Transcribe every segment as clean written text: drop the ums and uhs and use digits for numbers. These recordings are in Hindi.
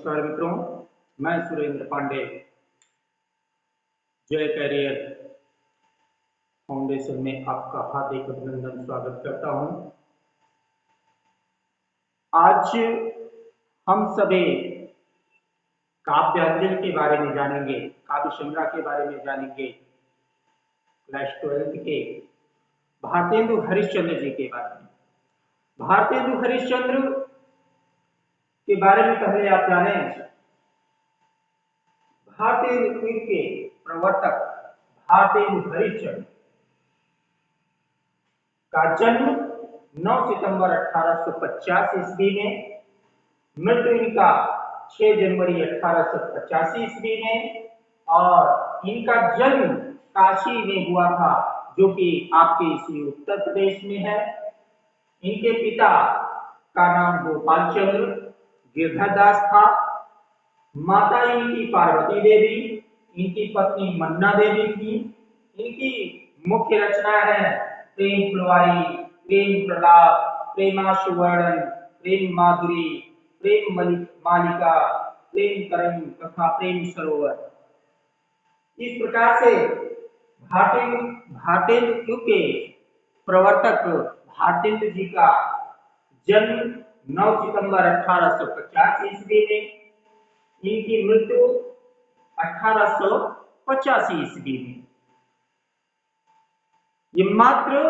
नमस्कार मित्रों, मैं सुरेंद्र पांडे जय कैरियर फाउंडेशन में आपका हार्दिक अभिनंदन स्वागत करता हूं। आज हम सभी काव्यांजलि के बारे में जानेंगे, काव्य संग्रह के बारे में जानेंगे, क्लास 12 के भारतेंदु हरिश्चंद्र जी के बारे में। भारतेंदु हरिश्चंद्र के बारे में पहले आप जानें। भारतेंदु क्विज के प्रवर्तक भारतेंदु हरिश्चंद्र का जन्म 9 सितंबर 1850 ईस्वी में, मृत्यु इनका 6 जनवरी 1885 ईस्वी में, और इनका जन्म काशी में हुआ था, जो कि आपके इसी उत्तर प्रदेश में है। इनके पिता का नाम गोपाल चंद्र गिरधर दास था। माता इनकी पार्वती देवी, इनकी पत्नी मन्ना देवी थी। इनकी मुख्य रचना है प्रेम फुलवारी, प्रेम प्रलाप, प्रेमाशुवर्णन, प्रेम माधुरी, प्रेम मालिका, प्रेम तरंग तथा प्रेम सरोवर। इस प्रकार से भारतेंदु के प्रवर्तक भारतेंदु जी का जन्म 9 सितंबर 1850 ईस्वी में, इनकी मृत्यु 1885 ईस्वी में। ये मात्र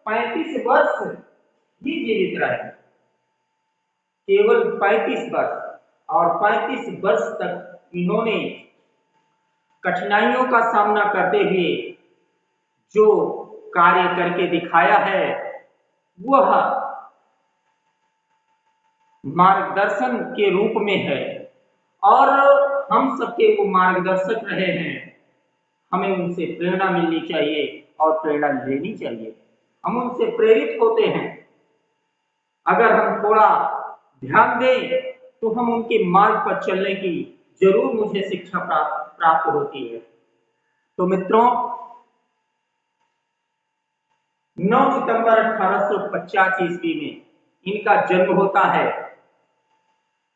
35 वर्ष ही जीवित रहे, केवल 35 वर्ष, और 35 वर्ष तक इन्होंने कठिनाइयों का सामना करते हुए जो कार्य करके दिखाया है, वह मार्गदर्शन के रूप में है, और हम सबके वो मार्गदर्शक रहे हैं। हमें उनसे प्रेरणा मिलनी चाहिए और प्रेरणा लेनी चाहिए। हम उनसे प्रेरित होते हैं। अगर हम थोड़ा ध्यान दें तो हम उनके मार्ग पर चलने की जरूर मुझे शिक्षा प्राप्त होती है। तो मित्रों, 9 सितंबर 1850 ईस्वी में इनका जन्म होता है,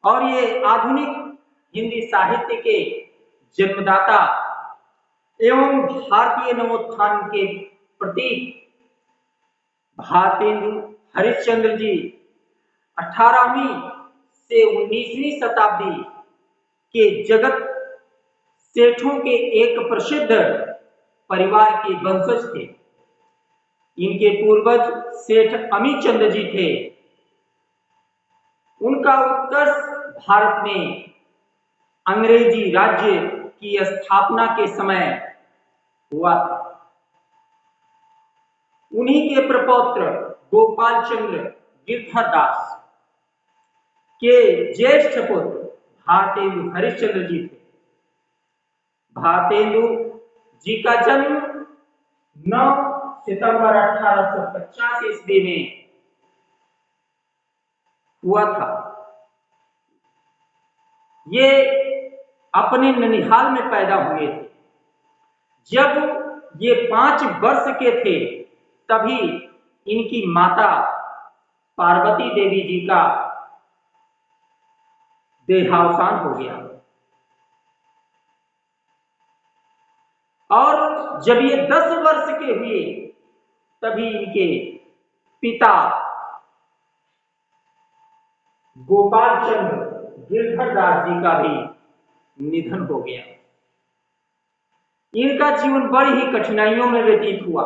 और ये आधुनिक हिंदी साहित्य के जन्मदाता एवं भारतीय नवोत्थान के प्रतीक भारतेंदु हरिश्चंद्र जी 18वीं से 19वीं शताब्दी के जगत सेठों के एक प्रसिद्ध परिवार के वंशज थे। इनके पूर्वज सेठ अमीचंद जी थे। उनका उत्कर्ष भारत में अंग्रेजी राज्य की स्थापना के समय हुआ था। उन्हीं के प्रपौत्र गोपाल चंद्र गिरधर दास के ज्येष्ठ पुत्र भारतेंदु हरिश्चंद्र जी थे। भारतेंदु जी का जन्म 9 सितंबर 1850 ईस्वी में हुआ था। ये अपने ननिहाल में पैदा हुए थे। जब ये 5 वर्ष के थे, तभी इनकी माता पार्वती देवी जी का देहावसान हो गया, और जब ये 10 वर्ष के हुए, तभी इनके पिता गोपाल चंद्र गिरधर दास जी का भी निधन हो गया। इनका जीवन बड़ी ही कठिनाइयों में व्यतीत हुआ।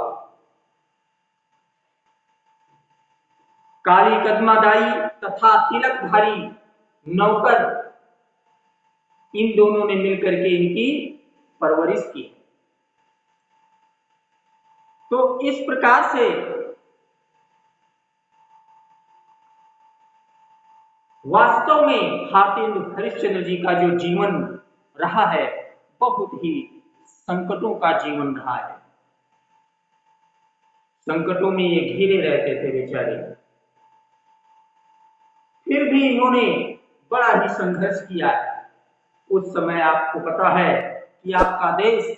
काली कदमादाई तथा तिलकधारी नौकर, इन दोनों ने मिलकर के इनकी परवरिश की। तो इस प्रकार से वास्तव में भारतेंदु हरिश्चंद्र जी का जो जीवन रहा है, बहुत ही संकटों का जीवन रहा है। संकटों में ये घिरे रहते थे बेचारे। फिर भी इन्होंने बड़ा ही संघर्ष किया है। उस समय आपको पता है कि आपका देश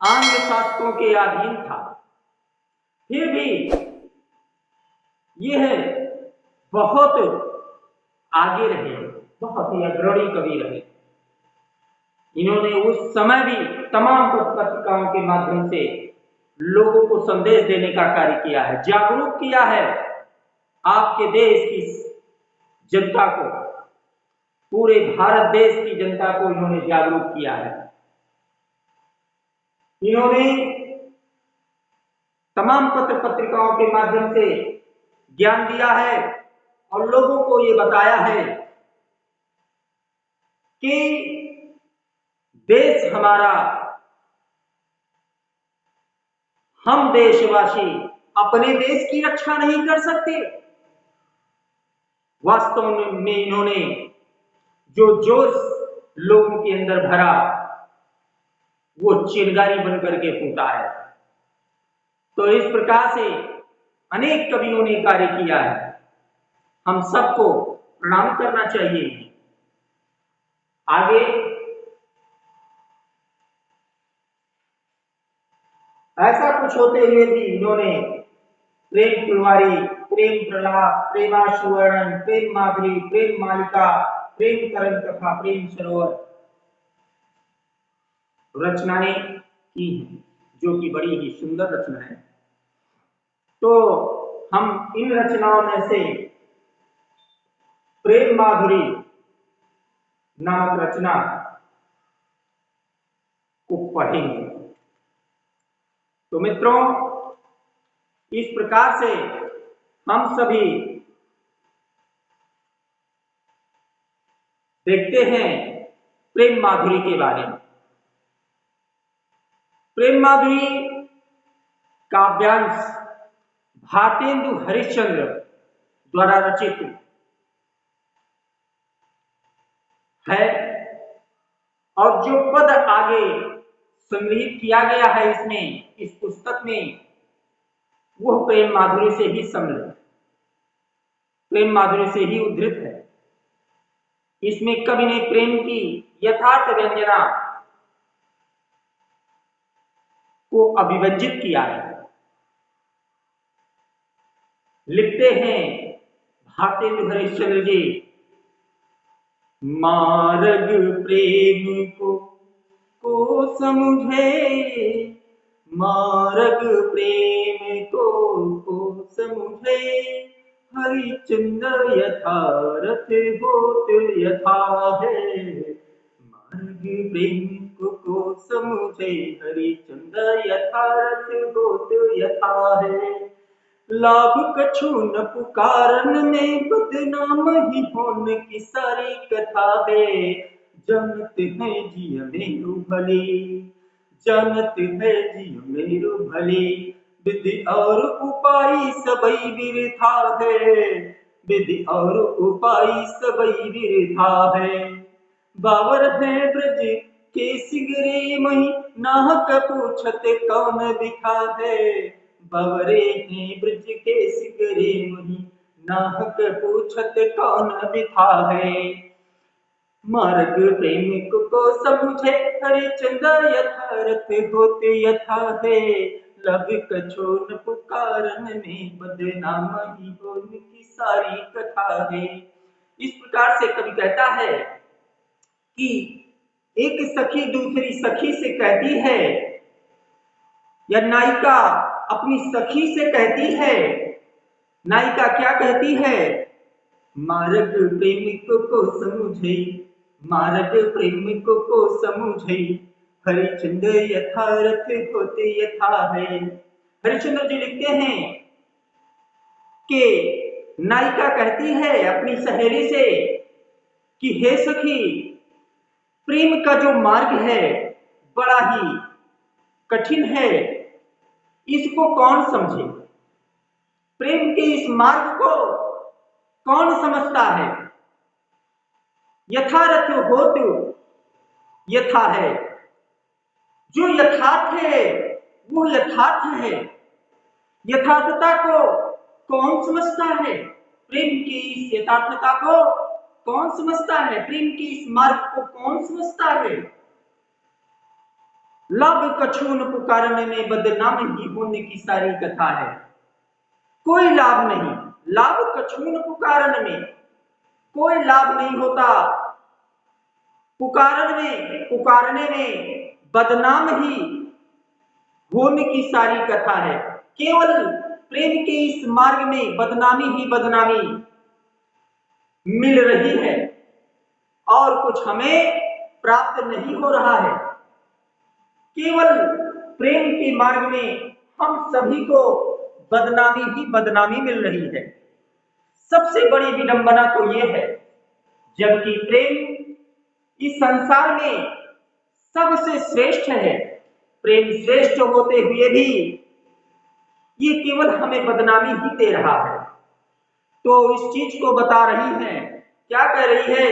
आंग्ल शासकों के अधीन था। फिर भी यह बहुत आगे रहे, बहुत ही अग्रणी कवि रहे। इन्होंने उस समय भी तमाम पत्रिकाओं के माध्यम से लोगों को संदेश देने का कार्य किया है, जागरूक किया है आपके देश की जनता को, पूरे भारत देश की जनता को इन्होंने जागरूक किया है। इन्होंने तमाम पत्र पत्रिकाओं के माध्यम से ज्ञान दिया है और लोगों को ये बताया है कि देश हमारा, हम देशवासी अपने देश की रक्षा नहीं कर सकते। वास्तव में इन्होंने जो जोश लोगों के अंदर भरा वो चिंगारी बनकर के फूटा है। तो इस प्रकार से अनेक कवियों ने कार्य किया है, हम सबको प्रणाम करना चाहिए। आगे ऐसा कुछ होते हुए भी इन्होंने प्रेम फुलवारी, प्रेम प्रलाप, प्रेमाशुवर्ण, प्रेम माधुरी, प्रेम मालिका, प्रेम तरंग तथा प्रेम सरोवर रचनाएं की हैं, जो कि बड़ी ही सुंदर रचनाएं हैं। तो हम इन रचनाओं में से प्रेम माधुरी नामक रचना को पढ़ेंगे। तो मित्रों, इस प्रकार से हम सभी देखते हैं प्रेम माधुरी के बारे में। प्रेम माधुरी काव्यांश भारतेंदु हरिश्चंद्र द्वारा रचित है और जो पद आगे संग्रहित किया गया है इसमें, इस पुस्तक में, वह प्रेम माधुरी से ही सम्मिलित, प्रेम माधुरी से ही उद्धृत है। इसमें कवि ने प्रेम की यथार्थ व्यंजना को अभिव्यंजित किया है। लिखते हैं भारतेंदु हरिश्चंद्र जी, मार्ग प्रेम को समझे, मार्ग प्रेम को समझे, हरिश्चंद्र यथार्थ होत यथा है। मार्ग प्रेम को समझे, हरिश्चंद्र यथार्थ होत यथा है। लाभ कछु न पुकारन में, बदनाम ही होने की सारी कथा है। जानते हैं जिय मेरु भली, जानते हैं जिय मेरु भली, विधि और उपाय सबई विरथा है, विधि और उपाय सबई विरथा है। बावर है ब्रज के सिगरे मही, नाहक पूछत कौन दिखा है। बावरे हैं ब्रज के सिगरे मही, नाहक पूछत कौन बिठा है। मार्ग प्रेम को समझे, हरिश्चंद्र यथार्थ होते यथा है। लब कछो न पुकारन में, बदनाम ही होने की सारी कथा है। इस प्रकार से कवि कहता है कि एक सखी दूसरी सखी से कहती है, या नायिका अपनी सखी से कहती है। नायिका क्या कहती है? मार्ग प्रेमिक को समझे, मार्ग प्रेमिक को समझे, हरिश्चंद्र यथार्थ होते यथा है। हरिश्चंद्र जी लिखते हैं कि नायिका कहती है अपनी सहेली से कि हे सखी, प्रेम का जो मार्ग है बड़ा ही कठिन है, इसको कौन समझे? प्रेम के इस मार्ग को कौन समझता है? यथार्थ होत यथा है, जो यथार्थ है वो यथार्थ है। यथार्थता को कौन समझता है? प्रेम की इस यथार्थता को कौन समझता है? प्रेम की इस मार्ग को कौन समझता है? लाभ कछु न पुकारने में, बदनाम ही होने की सारी कथा है। कोई लाभ नहीं, लाभ कछु न पुकारन में, कोई लाभ नहीं होता पुकारने में बदनाम ही होने की सारी कथा है। केवल प्रेम के इस मार्ग में बदनामी ही बदनामी मिल रही है और कुछ हमें प्राप्त नहीं हो रहा है। केवल प्रेम के मार्ग में हम सभी को बदनामी ही बदनामी मिल रही है। सबसे बड़ी विडंबना तो यह है, जबकि प्रेम इस संसार में सबसे श्रेष्ठ है, प्रेम श्रेष्ठ होते हुए भी ये केवल हमें बदनामी ही दे रहा है। तो इस चीज को बता रही है, क्या कह रही है?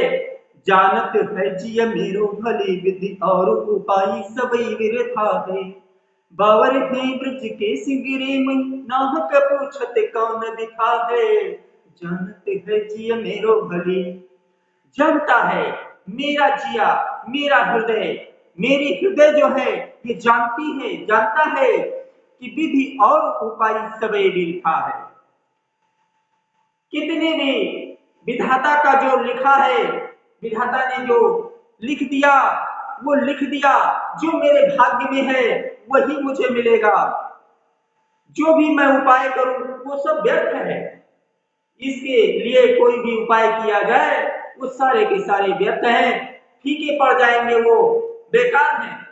जानत है जिय मेरो भली विधि और उपाय सबई विरथा है। बावर है ब्रज के सिगिरे मई नाहक पूछत कौन बिथा है। जानत है जिय मेरो भली, जानता है मेरा जिया, मेरा हृदय, मेरी हृदय जो है ये जानता है कि विधि और उपाय सबई विरथा है। कितने भी विधाता का जो लिखा है, विधाता ने जो लिख दिया वो लिख दिया, जो मेरे भाग्य में है वही मुझे मिलेगा। जो भी मैं उपाय करूं वो सब व्यर्थ है। इसके लिए कोई भी उपाय किया जाए वो सारे के सारे व्यर्थ हैं, फीके पड़ जाएंगे, वो बेकार हैं।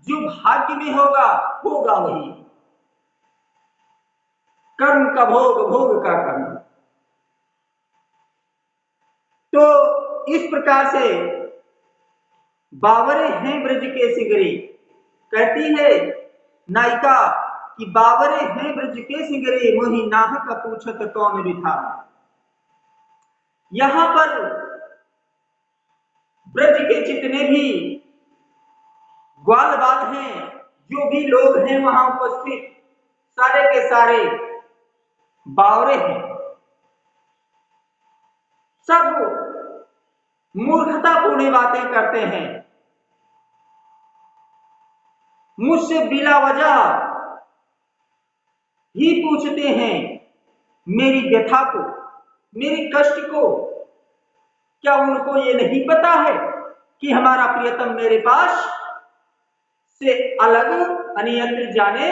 जो भाग्य में होगा वही। कर्म का भोग, भोग का कर्म। तो इस प्रकार से बावरे हैं ब्रज के सिगरे, कहती है नायिका कि बावरे हैं ब्रज के सिगरे मोहि नाहक पूछत कौन बिथा। यहां पर ब्रज के जितने भी ग्वाल बाल हैं, जो भी लोग हैं वहां उपस्थित, सारे के सारे बावरे हैं। सब मूर्खतापूर्ण बातें करते हैं, मुझसे बिला वजह ही पूछते हैं मेरी व्यथा को, मेरी कष्ट को। क्या उनको ये नहीं पता है कि हमारा प्रियतम मेरे पास से अलग अन्यत्र जाने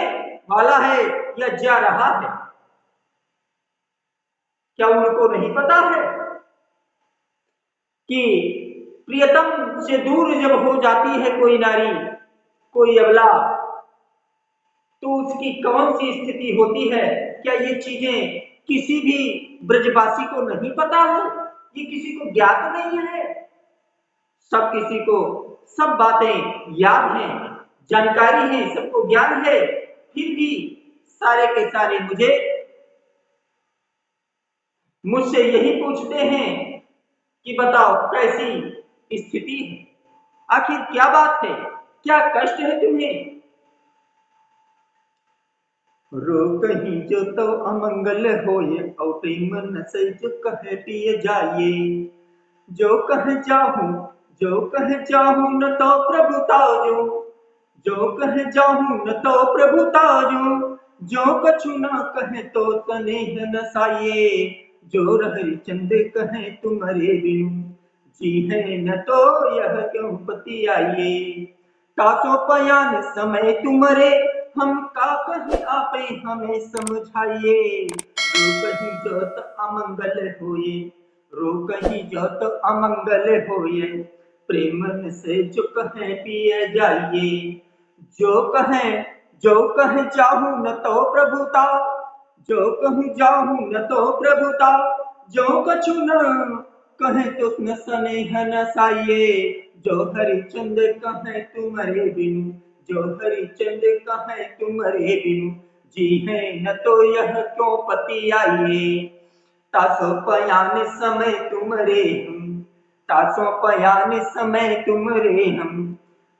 वाला है या जा रहा है? क्या उनको नहीं पता है कि प्रियतम से दूर जब हो जाती है कोई नारी, कोई अबला, तो उसकी कौन सी स्थिति होती है? क्या ये चीजें किसी भी ब्रजवासी को नहीं पता है? ये किसी को ज्ञात नहीं है? सब किसी को सब बातें याद हैं, जानकारी है, सबको ज्ञान है, फिर भी सारे के सारे मुझसे यही पूछते हैं कि बताओ कैसी स्थिति है, आखिर क्या बात है, क्या कष्ट है तुम्हें? रो कहीं जो तो अमंगल होए, औटे मन से जो कहे पिए जाइए। जो कह जाहूं न तो प्रभु ताजो, जो कह जाहूं न तो प्रभु ताजो। जो कछु न कहे तो तनेह न साये, जो रहरि चंद कहे तुम्हारे बिनु, जी है न तो यह क्यों पति आइए। तासो पयान समय तुम्हारे, हम का कहीं आपे हमें समझाइए। रो कहीं जोत अमंगल होए, रो कहीं जोत अमंगल होए, प्रेमन से जो कहे पिए जाइए। जो कहे जाहूं न तो प्रभुता, जो कहूं जाहूं न तो प्रभुता। जो कछु न कहे तो न स्नेह न साइए, जो हरिचंद कहे तुम्हारे बिनु, जो हरिचंद कहे तुम्हारे बिनु, जी है न तो यह क्यों पति आइए। तासो पयान समय तुम्हारे हम, तासो पयान समय तुम्हारे हम,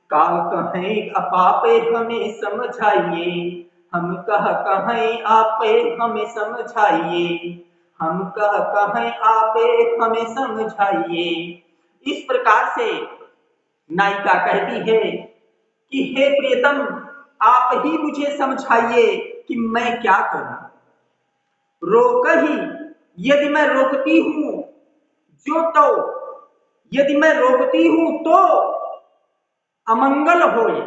का कहें अपापे हमें समझाइए। हम कहें आपे हमें समझाइए, हम कहें आपे हमें समझाइए। इस प्रकार से नायिका कहती है कि हे प्रियतम, आप ही मुझे समझाइए कि मैं क्या करूं। रोक ही, यदि मैं रोकती हूं जो तो, यदि मैं रोकती हूं तो अमंगल होए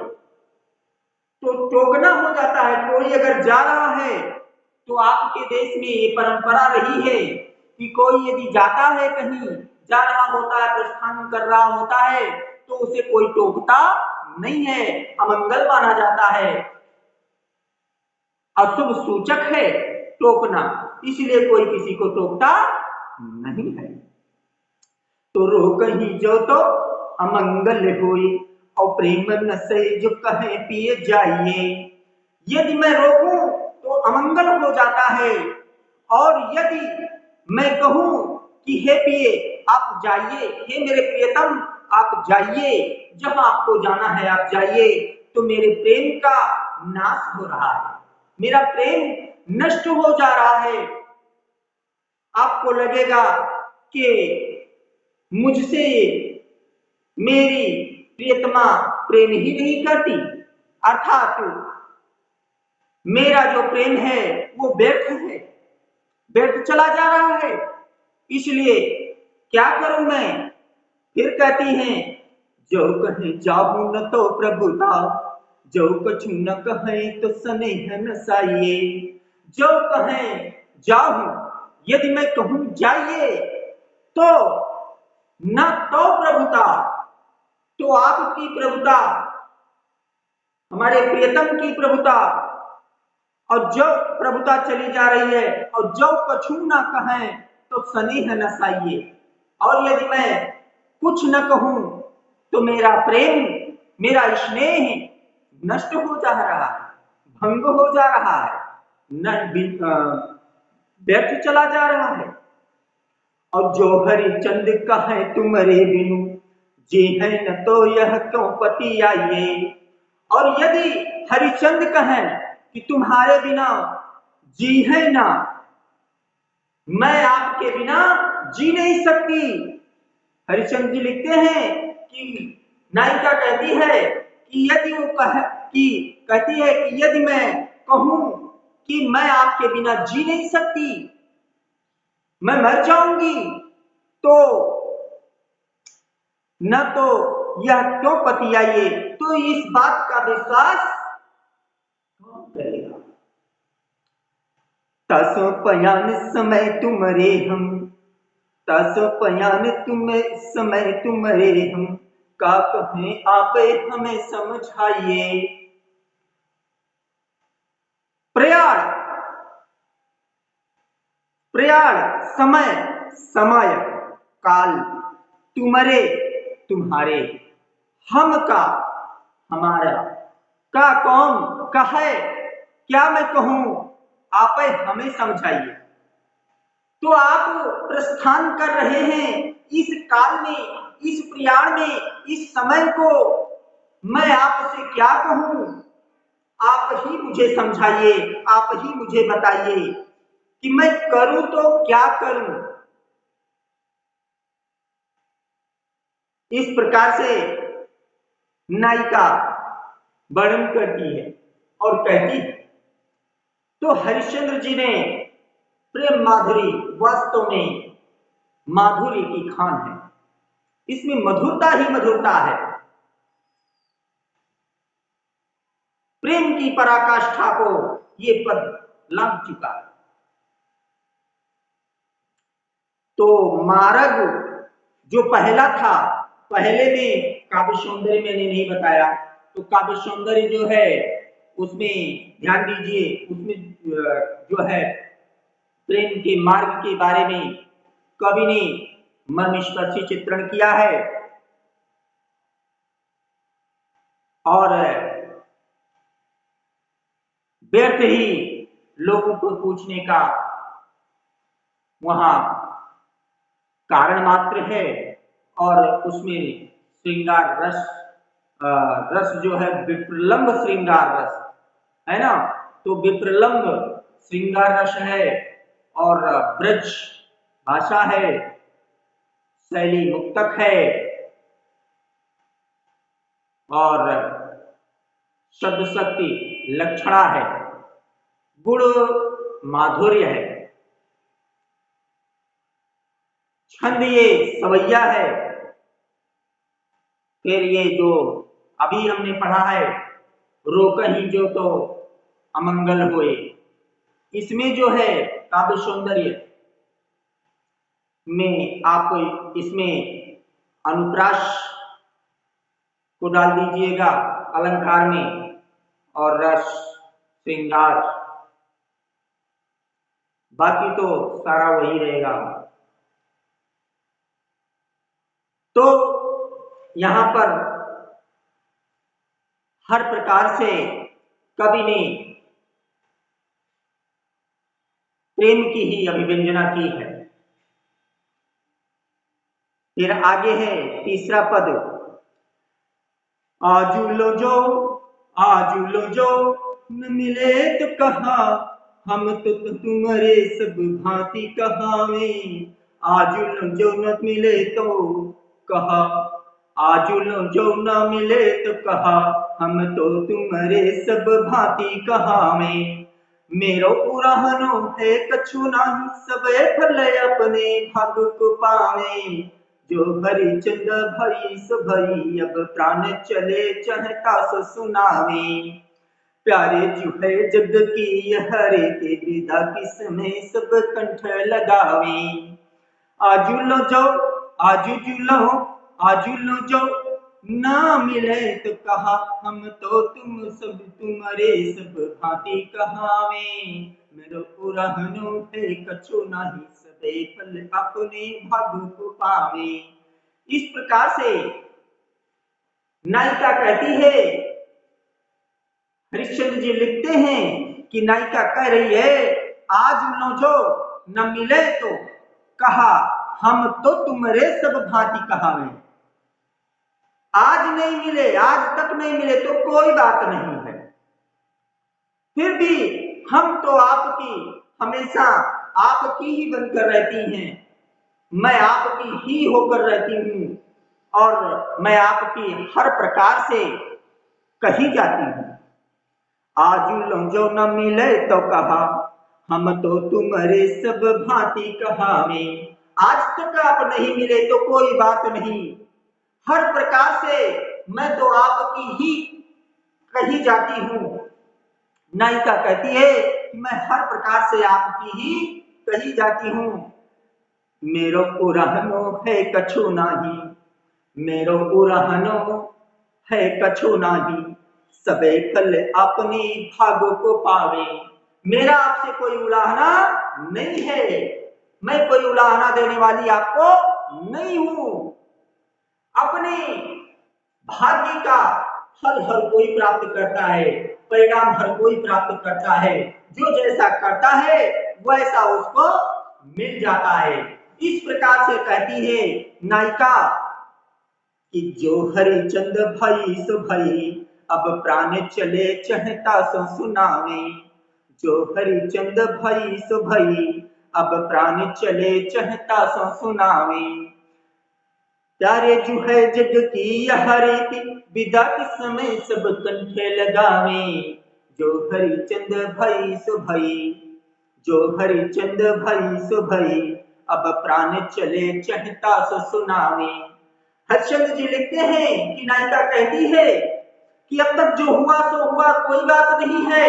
तो टोकना हो जाता है। कोई अगर जा रहा है तो आपके देश में ये परंपरा रही है कि कोई यदि जाता है, कहीं जा रहा होता है, प्रस्थान कर रहा होता है, तो उसे कोई टोकता नहीं है, अमंगल माना जाता है, अशुभ सूचक है टोकना, इसलिए कोई किसी को टोकता नहीं है। तो रोकहि जो तो अमंगल होए और प्रेम न से जो कहे पिए जाइए। यदि मैं रोकूं तो अमंगल हो जाता है, और यदि मैं कहूं कि हे पिए आप जाइए, हे मेरे प्रियतम आप जाइए, जहां आपको जाना है आप जाइए, तो मेरे प्रेम का नाश हो रहा है, मेरा प्रेम नष्ट हो जा रहा है। आपको लगेगा कि मुझसे मेरी प्रियतमा प्रेम ही नहीं करती, अर्थात मेरा जो प्रेम है वो व्यर्थ है, व्यर्थ चला जा रहा है, इसलिए क्या करूं मैं। फिर कहती हैं, जो कहे जाहू न तो प्रभुता, जो कछु न कहे तो स्नेह न साइए। जो कहे जाहू, यदि मैं कहूं जाइए, तो न तो प्रभुता, तो आपकी प्रभुता, हमारे प्रियतम की प्रभुता, और जो प्रभुता चली जा रही है, और जो कछु ना कहें तो स्नेह न साइए। और यदि मैं कुछ न कहूं तो मेरा प्रेम, मेरा स्नेह नष्ट हो जा रहा है, भंग हो जा रहा है, व्यर्थ चला जा रहा है। और जो हरिचंद कहे तुम्हारे बिनु, जी है न तो यह क्यों पति आइए। और यदि हरिचंद कहें कि तुम्हारे बिना जी है ना, मैं आपके बिना जी नहीं सकती। हरिचंद जी लिखते हैं कि नायिका कहती है कि यदि वो कहती है कि यदि मैं कहूं कि मैं आपके बिना जी नहीं सकती, मैं मर जाऊंगी, तो न तो यह क्यों पति आइए, तो इस बात का विश्वास कौन करेगा। तसो पयान समय तुम्हारे हम, तसो पयान समय तुम्हारे हम, का कहें आप हमें समझाइए। प्रयाण, प्रयाण समय, समय काल, तुम्हारे तुम्हारे, हम का हमारा, का कौन कहे, क्या मैं कहूं, आप हमें समझाइए। तो आप प्रस्थान कर रहे हैं इस काल में, इस प्रयाण में, इस समय को मैं आपसे क्या कहूं, आप ही मुझे समझाइए, आप ही मुझे बताइए कि मैं करूं तो क्या करूं। इस प्रकार से नायिका वर्णन करती है और कहती है। तो हरिश्चंद्र जी ने प्रेम माधुरी वास्तव में माधुरी की खान है, इसमें मधुरता ही मधुरता है, प्रेम की पराकाष्ठा को ये पद लांघ चुका है। तो मार्ग जो पहला था, पहले में काव्य सौंदर्य मैंने नहीं बताया, तो काव्य सौंदर्य जो है उसमें ध्यान दीजिए, उसमें जो है प्रेम के मार्ग के बारे में कवि ने मर्मस्पर्शी चित्रण किया है। और व्यर्थ ही लोगों को पूछने का वहां कारण मात्र है, और उसमें श्रृंगार रस, रस जो है विप्रलंब श्रृंगार रस है ना, तो विप्रलंब श्रृंगार रस है, और ब्रज भाषा है, शैली मुक्तक है, और शब्द शक्ति लक्षणा है, गुण माधुर्य है, छंद ये सवैया है। फिर ये जो अभी हमने पढ़ा है रोकहि जो तो अमंगल होए। इसमें जो है काव्य सौंदर्य में आप इसमें अनुप्रास को डाल दीजिएगा अलंकार में, और रस श्रृंगार, बाकी तो सारा वही रहेगा। तो यहां पर हर प्रकार से कवि ने प्रेम की ही अभिव्यंजना की है। फिर आगे है तीसरा पद, आजू लो जो न मिले तो कहा, हम तो तुम्हारे सब भांति कहावे। आजू लो जो न मिले तो कहा, आजू लो जो न मिले तो कहा, हम तो तुम्हारे सब भांति कहावे। मेरो उराहनो है कछु नाही, सबे भले अपने भाग को पावे। जो हरिचंद भई सो भई, अब प्राण चले चहता सो सुनावे। प्यारे जो है जग की हरे, ते विदा किसमें सब कंठ लगावे। आजू लो जो आजू लो जो ना मिले तो कहा, हम तो तुम सब तुम्हारे सब भांति कहावे। मेरो उराहनो है कछु नाही, सबे फल अपने भाग को पावे। इस प्रकार से नायिका कहती है, हरिश्चंद्र जी लिखते हैं कि नायिका कह रही है, आज लो जो न मिले तो कहा, हम तो तुम्हारे सब भांति कहावे। आज नहीं मिले, आज तक नहीं मिले तो कोई बात नहीं है, फिर भी हम तो आपकी हमेशा आपकी ही बनकर रहती हैं, मैं आपकी ही होकर रहती हूं, और मैं आपकी हर प्रकार से कही जाती हूं। आज जो न मिले तो कहा, हम तो तुम्हारे सब भांति कहावे। आज तक आप नहीं मिले तो कोई बात नहीं, हर प्रकार से मैं तो आपकी ही कही जाती हूं। नायिका कहती है कि मैं हर प्रकार से आपकी ही कही जाती हूं। मेरो उराहनो है कछु नाही, मेरो उराहनो है कछु नाही, सबे फल अपने भागों को पावे। मेरा आपसे कोई उलाहना नहीं है, मैं कोई उलाहना देने वाली आपको नहीं हूं। अपने भाग्य का फल हर कोई प्राप्त करता है, परिणाम हर कोई प्राप्त करता है। जो जैसा करता है वैसा उसको मिल जाता है। इस प्रकार से कहती है नायिका कि जो हरिचंद भई सो भई, अब प्राण चले चहता सो सुनावे। जो हरिचंद भई सो भई, अब प्राण चले चहता सो सुनावे। प्यारे जो है जग की हरे, विदा के समय सब कंठे लगावे। जो हरिचंद भई सो भई, जो हरिचंद भई सो भई, अब प्राण चले चहता सो सुनावे। हरिश्चंद्र जी लिखते हैं कि नायिका कहती है कि अब तक जो हुआ सो हुआ, कोई बात नहीं है,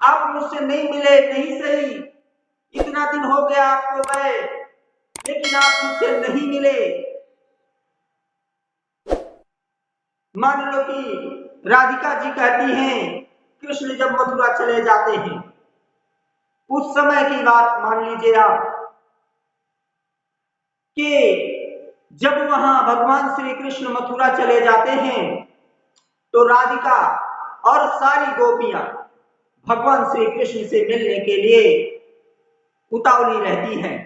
आप मुझसे नहीं मिले नहीं सही, इतना दिन हो गया आपको गए, लेकिन आप मुझसे नहीं मिले। मान लो कि राधिका जी कहती हैं, कृष्ण जब मथुरा चले जाते हैं, उस समय की बात मान लीजिए आप, कि जब वहां भगवान श्री कृष्ण मथुरा चले जाते हैं तो राधिका और सारी गोपियां भगवान श्री कृष्ण से मिलने के लिए उतावली रहती हैं।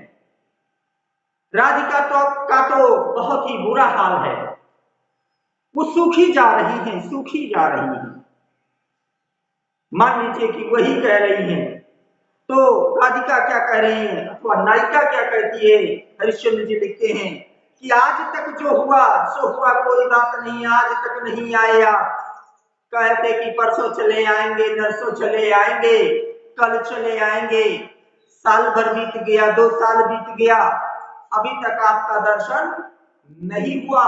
राधिका का बहुत ही बुरा हाल है, वो सूखी जा रही हैं, सूखी जा रही हैं। मान लीजिए कि वही कह रही हैं, तो राधिका क्या कह रही हैं अथवा नायिका क्या कहती है। हरिश्चंद्र जी लिखते हैं कि आज तक जो हुआ सो हुआ, कोई बात नहीं, आज तक नहीं आए आप, कहते कि परसों चले आएंगे, नरसों चले आएंगे, कल चले आएंगे, साल भर बीत गया, 2 साल बीत गया, अभी तक आपका दर्शन नहीं हुआ।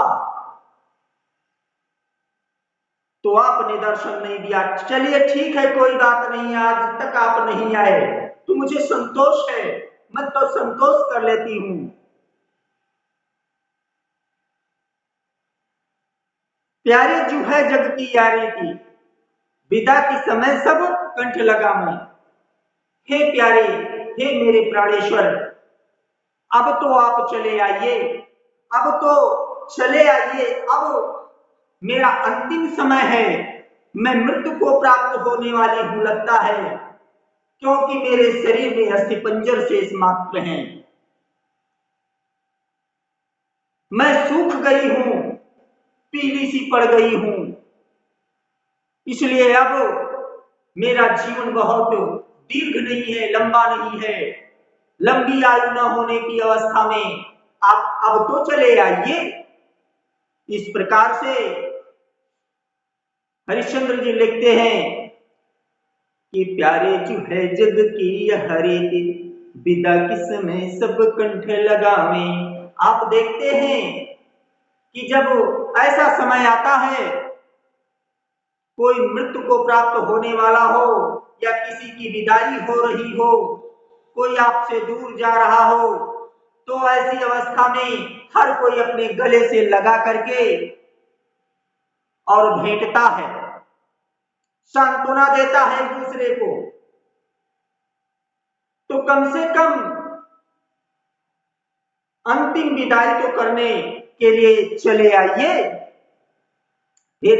तो आपने दर्शन नहीं दिया। चलिए ठीक है, कोई बात नहीं, आज तक आप नहीं आए तो मुझे संतोष है, मैं तो संतोष कर लेती हूं। प्यारे जो है जग की यारी थी, विदा की समय सब कंठ लगा मैं। हे प्यारे, हे मेरे प्राणेश्वर, अब तो आप चले आइए, अब तो चले आइए। अब मेरा अंतिम समय है, मैं मृत्यु को प्राप्त होने वाली हूं लगता है, क्योंकि मेरे शरीर में अस्थिपंजर शेष मात्र हैं। मैं सूख गई हूं, पीली सी पड़ गई हूं, इसलिए अब मेरा जीवन बहुत दीर्घ नहीं है, लंबा नहीं है। लंबी आयु न होने की अवस्था में आप अब तो चले आइए। इस प्रकार से हरिश्चंद्र जी लिखते हैं कि प्यारे जो है जग की हरे के, विदा किस में सब कंठ लगावे। आप देखते हैं कि जब ऐसा समय आता है, कोई मृत्यु को प्राप्त होने वाला हो या किसी की विदाई हो रही हो, कोई आपसे दूर जा रहा हो, तो ऐसी अवस्था में हर कोई अपने गले से लगा करके और भेंटता है, सांत्वना देता है एक दूसरे को। तो कम से कम अंतिम विदाई तो करने के लिए चले आइए। फिर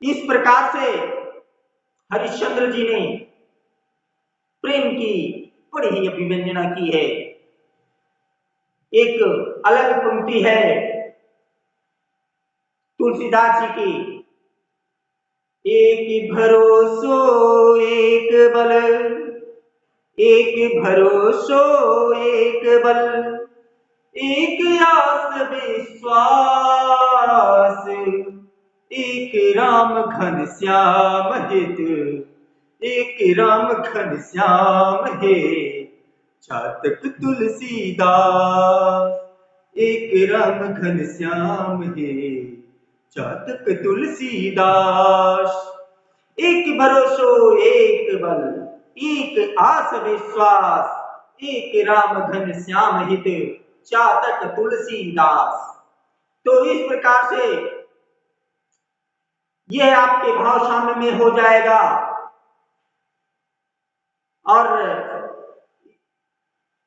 इस प्रकार से हरिश्चंद्र जी ने प्रेम की बड़ी ही अभिव्यंजना की है। एक अलग पंक्ति है तुलसीदास जी की, एक भरोसो एक बल, एक भरोसो एक बल, एक आस विश्वास, एक राम घन श्याम हित, एक राम घन श्याम हे चातक तुलसीदास, एक राम घन श्याम हे चातक तुलसीदास। एक भरोसो एक बल, एक आस विश्वास, एक राम घन श्याम हित चातक तुलसीदास। तो इस प्रकार से यह आपके भाव साम्य में हो जाएगा और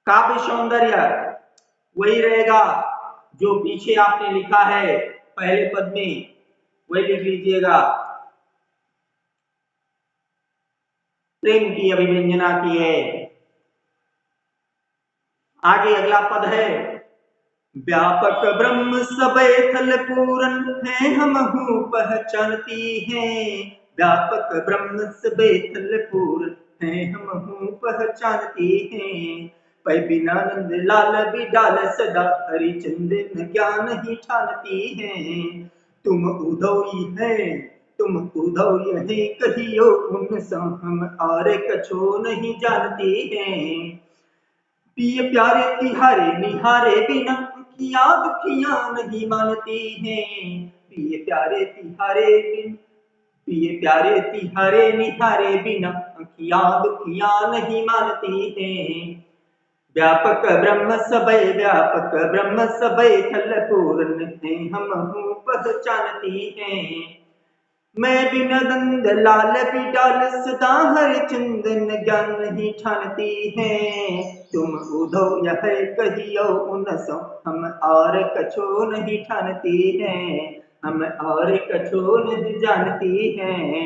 काव्य सौंदर्य वही रहेगा जो पीछे आपने लिखा है पहले पद में, वही लिख लीजिएगा। प्रेम की अभिव्यंजना की है। आगे अगला पद है, व्यापक ब्रह्म सबे थल पूरन है हमहु पहचानती हैं। व्यापक ब्रह्म सबे थल पूरन है हमहु पहचानती हैं। पै बिना नंद लाल बिडाल सदा हरिचंदन ज्ञान ही ठानती हैं। तुम उदोई है, तुम उदोई है कहियो उन सो हम और कछो नहीं जानती हैं। पिय प्यारे तिहारे निहारे बिना अखियां दुखियां नहीं मानती हैं। पिय प्यारे तिहारे बिन, पिय प्यारे तिहारे निहारे बिना अखियां दुखियां नहीं मानती हैं। व्यापक ब्रह्म सबे, व्यापक ब्रह्म सबे थल पूर्ण है हमहु पहचानती हैं। मैं बिन दंद लाल बिडाल सदा हरिचंदन ज्ञान नहीं ठानती हैं। तुम उधो यह कहियो उन सो हम और कछो नहीं ठानती हैं। हम और कछो नहीं जानती हैं।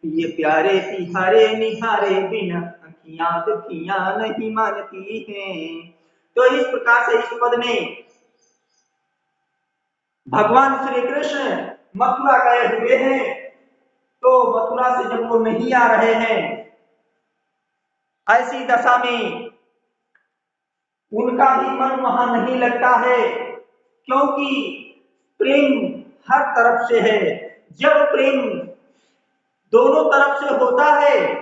ये प्यारे तिहारे निहारे बिना अखियां दुखियां नहीं मानती हैं। तो इस प्रकार से इस पद में भगवान श्री कृष्ण मथुरा गए हुए हैं, तो मथुरा से जब वो नहीं आ रहे हैं, ऐसी दशा में उनका भी मन वहां नहीं लगता है, क्योंकि प्रेम हर तरफ से है। जब प्रेम दोनों तरफ से होता है,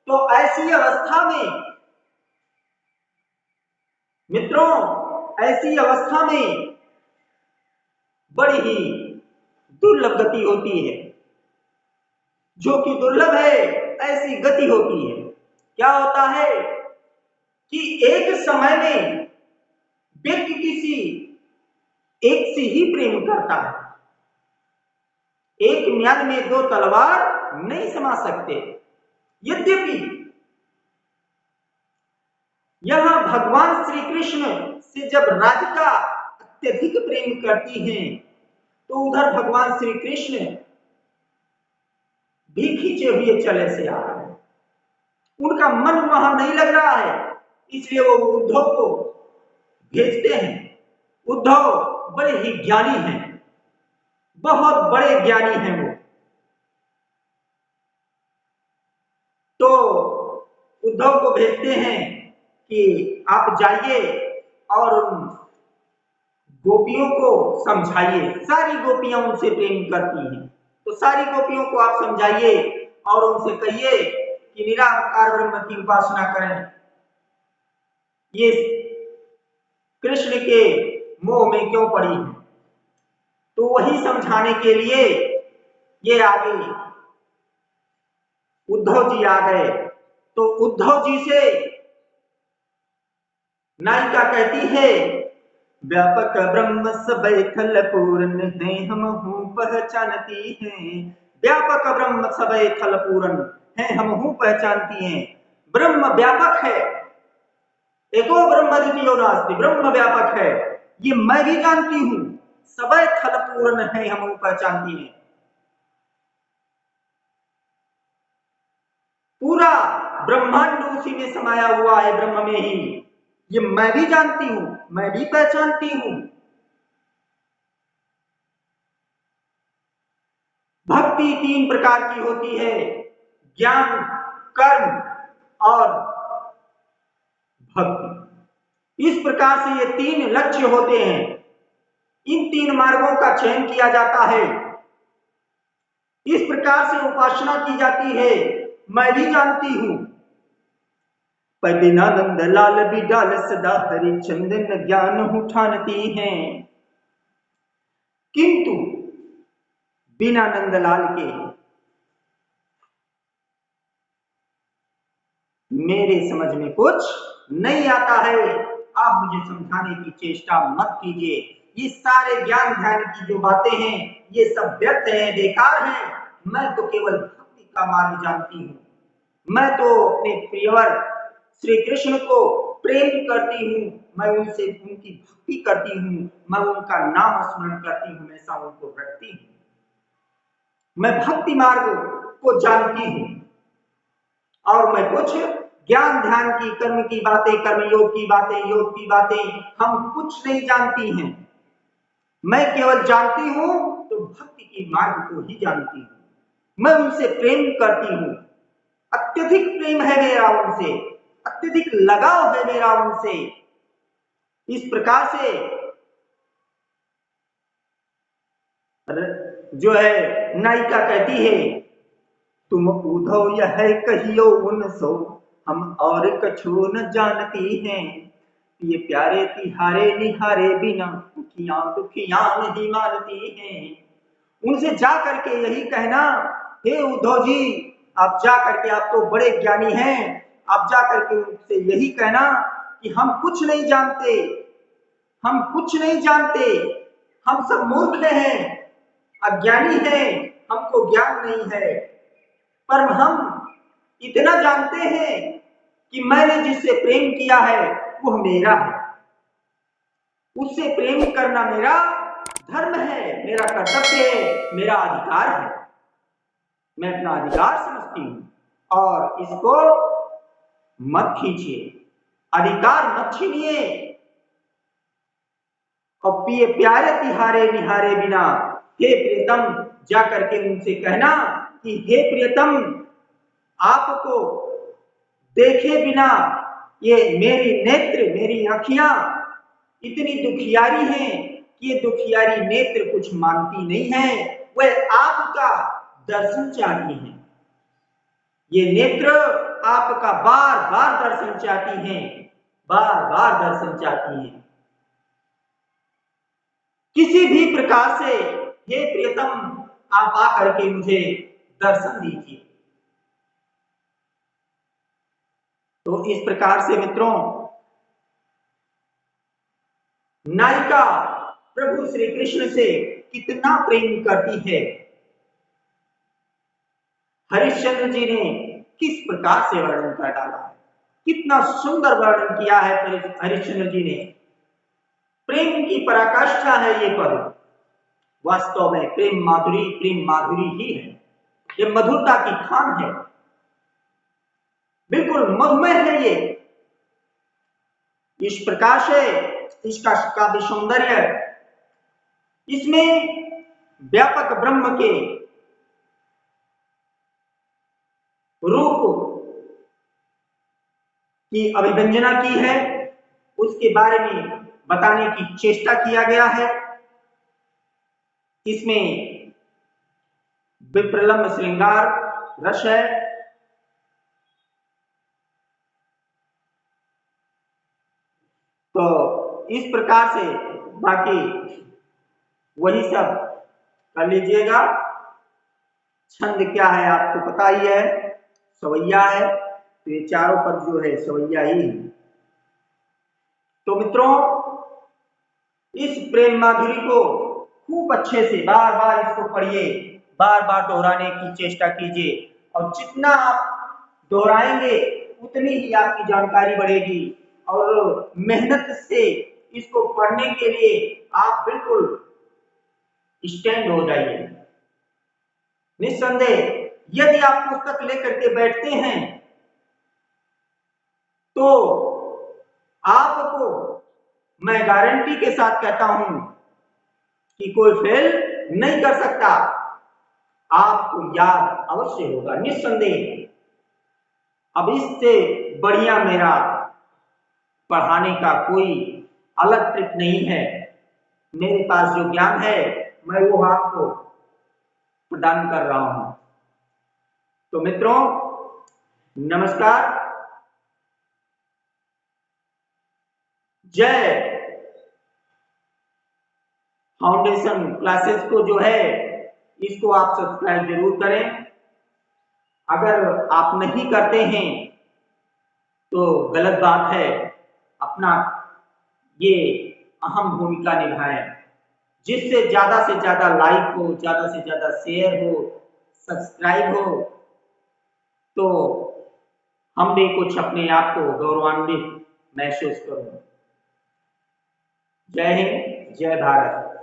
तो ऐसी अवस्था में मित्रों, ऐसी अवस्था में बड़ी ही दुर्लभ गति होती है, जो कि दुर्लभ है ऐसी गति होती है। क्या होता है कि एक समय में व्यक्ति किसी एक से ही प्रेम करता है। एक म्यान में दो तलवार नहीं समा सकते। यद्यपि यहां भगवान श्री कृष्ण से जब राधिका अत्यधिक प्रेम करती हैं, तो उधर भगवान श्री कृष्ण भी खींचे हुए चले से आ रहे हैं। उनका मन वहां नहीं लग रहा है, इसलिए वो उद्धव को भेजते हैं। उद्धव बड़े ही ज्ञानी हैं, बहुत बड़े ज्ञानी हैं वो। तो उद्धव को भेजते हैं कि आप जाइए और उन गोपियों को समझाइए। सारी गोपियां उनसे प्रेम करती हैं, तो सारी गोपियों को आप समझाइए और उनसे कहिए कि निराकार ब्रह्म की उपासना करें, ये कृष्ण के मोह में क्यों पड़ी है। तो वही समझाने के लिए ये आ गई, उद्धव जी आ गए। तो उद्धव जी से नायिका कहती है, व्यापक ब्रह्म सबे खल पूर्ण है, हम हूं पहचानती हैं। व्यापक ब्रह्म सबे खल पूर्ण है, हम हूं पहचानती हैं। ब्रह्म व्यापक है, एको ब्रह्म द्वितीयो नास्ति, ब्रह्म व्यापक है, ये मैं भी जानती हूं। सबे खल पूर्ण है, हम हूं पहचानती हैं। पूरा ब्रह्मांड उसी में समाया हुआ है, ब्रह्म में ही, ये मैं भी जानती हूं, मैं भी पहचानती हूं। भक्ति तीन प्रकार की होती है, ज्ञान, कर्म और भक्ति। इस प्रकार से ये तीन लक्ष्य होते हैं। इन तीन मार्गों का चयन किया जाता है, इस प्रकार से उपासना की जाती है। मैं भी जानती हूं। बिना नंद लाल बिडाल सदा हरि चंदन ज्ञान उठानती हैं, किंतु बिना नंदलाल के मेरे समझ में कुछ नहीं आता है। आप मुझे समझाने की चेष्टा मत कीजिए। ये सारे ज्ञान ध्यान की जो बातें हैं, ये सब व्यर्थ हैं, बेकार हैं। मैं तो केवल भक्ति का मार्ग जानती हूँ। मैं तो अपने प्रियवर श्री कृष्ण को प्रेम करती हूँ, मैं उनसे उनकी भक्ति करती हूँ, मैं उनका नाम स्मरण करती हूँ, हमेशा उनको रखती हूँ। मैं भक्ति मार्ग को जानती हूँ और मैं कुछ ज्ञान ध्यान की, कर्म की बातें, कर्मयोग की बातें, योग की बातें हम कुछ नहीं जानती हैं। मैं केवल जानती हूं तो भक्ति की मार्ग को ही जानती हूं। मैं उनसे प्रेम करती हूं, अत्यधिक प्रेम है मेरा उनसे, अत्यधिक लगाव है मेरा उनसे। इस प्रकार से जो है नायिका कहती है, तुम उद्धव यह कहियो उन सो, हम और कछु न जानती हैं। ये प्यारे तिहारे निहारे बिना, दुखियां दुखियां नहीं मानती हैं। उनसे जा करके यही कहना, हे उद्धव जी, आप जा करके, आप तो बड़े ज्ञानी हैं, आप जा करके उनसे यही कहना कि हम कुछ नहीं जानते, हम कुछ नहीं जानते, हम सब मूर्ख हैं, अज्ञानी हैं, हमको ज्ञान नहीं है। पर हम इतना जानते हैं कि मैंने जिससे प्रेम किया है वह मेरा है, उससे प्रेम करना मेरा धर्म है, मेरा कर्तव्य है, मेरा अधिकार है। मैं अपना अधिकार समझती हूं और इसको मत खींचिए, अधिकार मत छीनिए। और पिए प्यारे तिहारे निहारे बिना, हे प्रियतम, जा करके उनसे कहना कि हे प्रियतम, आपको देखे बिना ये मेरी नेत्र, मेरी आंखियां इतनी दुखियारी हैं कि ये दुखियारी नेत्र कुछ मानती नहीं है, वह आपका दर्शन चाहती हैं। ये नेत्र आपका बार बार दर्शन चाहती हैं, बार बार दर्शन चाहती हैं। किसी भी प्रकार से हे प्रियतम, आप आकर के मुझे दर्शन दीजिए। तो इस प्रकार से मित्रों, नायिका प्रभु श्री कृष्ण से कितना प्रेम करती है, हरिश्चंद्र जी ने किस प्रकार से वर्णन कर डाला है, कितना सुंदर वर्णन किया है हरिश्चंद्र जी ने। प्रेम की पराकाष्ठा है ये पद। वास्तव में प्रेम माधुरी ही है, ये मधुरता की खान है, बिल्कुल मधुमेह है ये। इस प्रकार से इसका काव्य सौंदर्य, इसमें व्यापक ब्रह्म के रूप की अभिव्यंजना की है, उसके बारे में बताने की चेष्टा किया गया है। इसमें विप्रलंब श्रृंगार रस है, तो इस प्रकार से बाकी वही सब कर लीजिएगा। छंद क्या है आपको पता ही है, सवैया है, तो ये चारों पद जो है सवैया ही है। तो मित्रों, इस प्रेम माधुरी को खूब अच्छे से बार बार इसको पढ़िए, बार बार दोहराने की चेष्टा कीजिए, और जितना आप दोहराएंगे उतनी ही आपकी जानकारी बढ़ेगी, और मेहनत से इसको पढ़ने के लिए आप बिल्कुल स्टैंड हो जाइए। निस्संदेह यदि आप पुस्तक लेकर के बैठते हैं तो आपको मैं गारंटी के साथ कहता हूं कि कोई फेल नहीं कर सकता, आपको याद अवश्य होगा निस्संदेह। अब इससे बढ़िया मेरा पढ़ाने का कोई अलग ट्रिक नहीं है। मेरे पास जो ज्ञान है मैं वो आपको प्रदान कर रहा हूं। तो मित्रों, नमस्कार, जय। फाउंडेशन क्लासेस को जो है इसको आप सब्सक्राइब जरूर करें। अगर आप नहीं करते हैं तो गलत बात है, अपना ये अहम भूमिका निभाएं, जिससे ज्यादा से ज्यादा लाइक हो, ज्यादा से ज्यादा शेयर हो, सब्सक्राइब हो, तो हम भी कुछ अपने आप को गौरवान्वित महसूस करूं। जय हिंद, जय भारत।